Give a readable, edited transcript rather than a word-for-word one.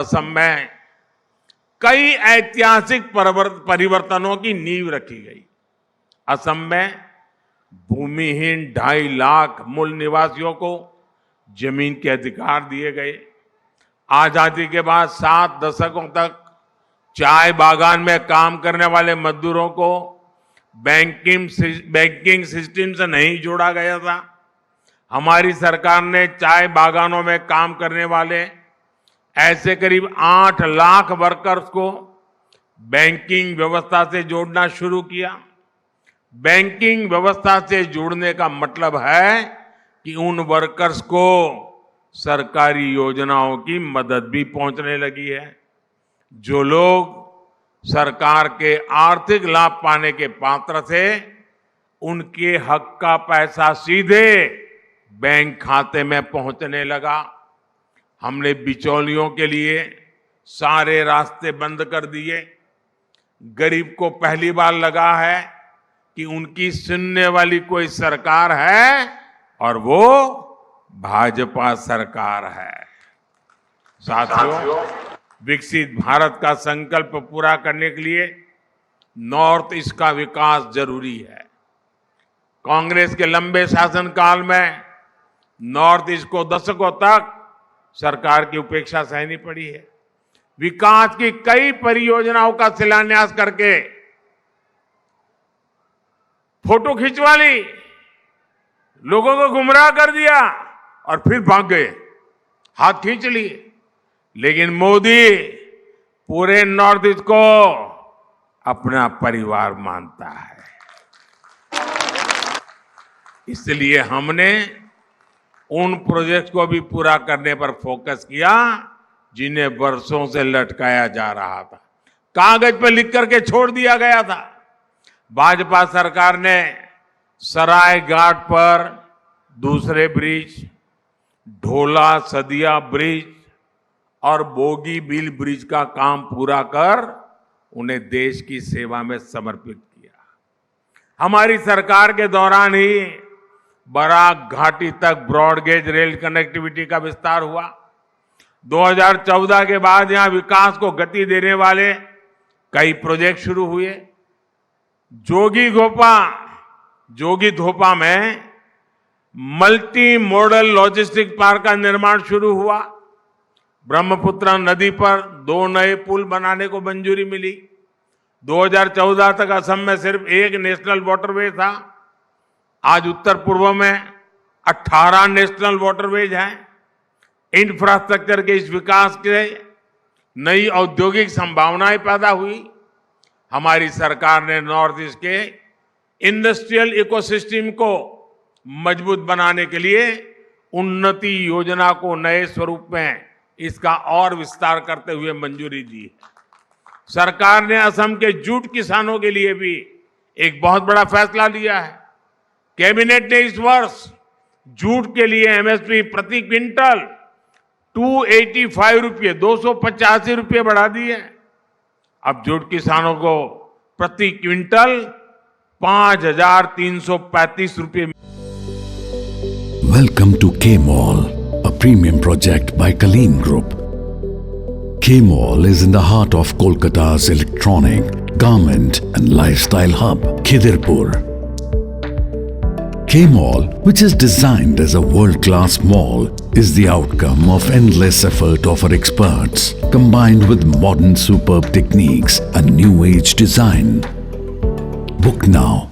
असम में कई ऐतिहासिक परिवर्तनों की नींव रखी गई। असम में भूमिहीन 2.5 लाख मूल निवासियों को जमीन के अधिकार दिए गए। आजादी के बाद 7 दशकों तक चाय बागान में काम करने वाले मजदूरों को बैंकिंग सिस्टम से नहीं जोड़ा गया था। हमारी सरकार ने चाय बागानों में काम करने वाले ऐसे करीब 8 लाख वर्कर्स को बैंकिंग व्यवस्था से जोड़ना शुरू किया। बैंकिंग व्यवस्था से जोड़ने का मतलब है कि उन वर्कर्स को सरकारी योजनाओं की मदद भी पहुंचने लगी है। जो लोग सरकार के आर्थिक लाभ पाने के पात्र थे, उनके हक का पैसा सीधे बैंक खाते में पहुंचने लगा। हमने बिचौलियों के लिए सारे रास्ते बंद कर दिए। गरीब को पहली बार लगा है कि उनकी सुनने वाली कोई सरकार है और वो भाजपा सरकार है। साथियों, विकसित भारत का संकल्प पूरा करने के लिए नॉर्थ ईस्ट का विकास जरूरी है। कांग्रेस के लंबे शासनकाल में नॉर्थ ईस्ट को दशकों तक सरकार की उपेक्षा सहनी पड़ी है। विकास की कई परियोजनाओं का शिलान्यास करके फोटो खिंचवा ली, लोगों को गुमराह कर दिया और फिर भाग गए, हाथ खींच लिए। लेकिन मोदी पूरे नॉर्थ ईस्ट को अपना परिवार मानता है। इसलिए हमने उन प्रोजेक्ट को भी पूरा करने पर फोकस किया जिन्हें वर्षों से लटकाया जा रहा था, कागज पर लिख करके छोड़ दिया गया था। भाजपा सरकार ने सराय घाट पर दूसरे ब्रिज, ढोला सदिया ब्रिज और बोगीबील ब्रिज का काम पूरा कर उन्हें देश की सेवा में समर्पित किया। हमारी सरकार के दौरान ही बराक घाटी तक ब्रॉडगेज रेल कनेक्टिविटी का विस्तार हुआ। 2014 के बाद यहां विकास को गति देने वाले कई प्रोजेक्ट शुरू हुए। जोगी धोपा में मल्टी मॉडल लॉजिस्टिक पार्क का निर्माण शुरू हुआ। ब्रह्मपुत्र नदी पर 2 नए पुल बनाने को मंजूरी मिली। 2014 तक असम में सिर्फ 1 नेशनल वाटरवे था। आज उत्तर पूर्व में 18 नेशनल वाटरवेज हैं। इंफ्रास्ट्रक्चर के इस विकास के नई औद्योगिक संभावनाएं पैदा हुई। हमारी सरकार ने नॉर्थ ईस्ट के इंडस्ट्रियल इकोसिस्टम को मजबूत बनाने के लिए उन्नति योजना को नए स्वरूप में इसका और विस्तार करते हुए मंजूरी दी है। सरकार ने असम के जूट किसानों के लिए भी एक बहुत बड़ा फैसला लिया है। कैबिनेट ने इस वर्ष जूट के लिए एमएसपी प्रति क्विंटल 285 रुपये 285 रुपये बढ़ा दी है। अब जूट किसानों को प्रति क्विंटल 5,335 रुपये। Welcome to K-Mall, a premium project by Kaleen Group. K-Mall is in the heart of Kolkata's electronic, garment and lifestyle hub, Khidirpur. K-Mall, which is designed as a world-class mall, is the outcome of endless effort of our experts, combined with modern superb techniques and new age design. Book now